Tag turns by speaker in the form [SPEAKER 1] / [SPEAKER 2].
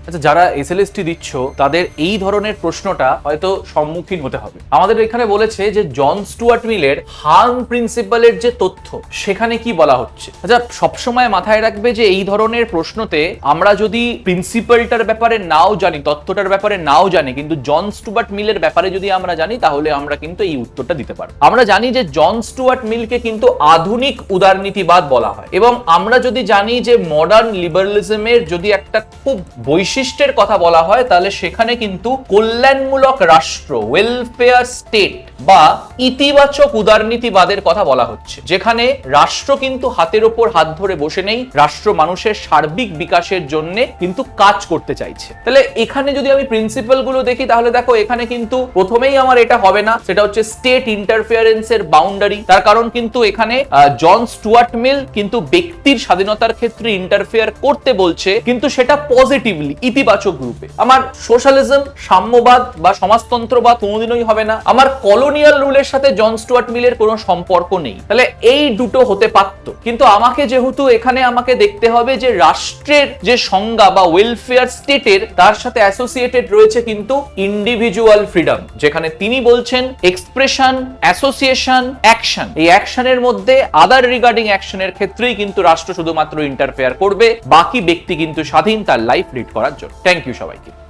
[SPEAKER 1] আচ্ছা, যারা এসএলএসটি দিচ্ছ তাদের এই ধরনের প্রশ্নটা হয়তো সম্মুখীন হতে হবে। আমাদের এখানে বলেছে যে জন স্টুয়ার্ট মিলের হার্ম প্রিন্সিপালের যে তথ্য সেখানে কি বলা হচ্ছে। আচ্ছা, সবসময় মাথায় রাখবে যে এই ধরনের প্রশ্নতে আমরা যদি প্রিন্সিপালটার ব্যাপারে নাও জানি, তথ্যটার ব্যাপারে নাও জানি, কিন্তু জন স্টুয়ার্ট মিলের ব্যাপারে যদি আমরা জানি তাহলে আমরা কিন্তু এই উত্তরটা দিতে পারবো। আমরা জানি যে জন স্টুয়ার্ট মিলকে কিন্তু আধুনিক উদারনীতিবাদ বলা হয়, এবং আমরা যদি জানি যে মডার্ন লিবারালিজমের যদি একটা খুব বৈশিষ্ট্যের কথা বলা হয় তাহলে সেখানে কিন্তু কল্যাণমূলক রাষ্ট্র, ওয়েলফেয়ার স্টেট বা ইতিবাচক উদারনীতিবাদের কথা বলা হচ্ছে, যেখানে রাষ্ট্র কিন্তু হাতের ওপর হাত ধরে বসে নেই, রাষ্ট্র মানুষের সার্বিক বিকাশের জন্য কিন্তু কাজ করতে চাইছে। তাহলে এখানে যদি আমি প্রিন্সিপাল গুলো দেখি তাহলে দেখো এখানে কিন্তু প্রথমেই আমার এটা হবে না, সেটা হচ্ছে স্টেট ইন্টারফিয়ারেন্সের বাউন্ডারি। তার কারণ কিন্তু এখানে জন স্টুয়ার্ট মিল কিন্তু ব্যক্তির স্বাধীনতার ক্ষেত্রে ইন্টারফেয়ার করতে বলছে, কিন্তু সেটা পজিটিভলি, ইতিবাচক রূপে। আমার সোশ্যালিজম, সাম্যবাদ বা সমাজতন্ত্রবাদ কোনোদিনই হবে না। আমার কলোনিয়াল রুলের সাথে জন স্টুয়ার্ট মিলের কোনো সম্পর্ক নেই। তাহলে এই দুটো হতে পারত, কিন্তু আমাকে যেহেতু এখানে আমাকে দেখতে হবে যে রাষ্ট্রের যে সংজ্ঞা বা ওয়েলফেয়ার স্টেটের তার সাথে অ্যাসোসিয়েটেড রয়েছে কিন্তু ইন্ডিভিজুয়াল ফ্রিডম, যেখানে তিনি বলছেন এক্সপ্রেশন, অ্যাসোসিয়েশন, অ্যাকশন। এই অ্যাকশনের মধ্যে আদার রিগার্ডিং অ্যাকশনের ক্ষেত্রেই কিন্তু রাষ্ট্র শুধুমাত্র ইন্টারফেয়ার করবে, বাকি ব্যক্তি কিন্তু স্বাধীন তার লাইফ লিড করার জন্য। থ্যাংক ইউ সবাইকে।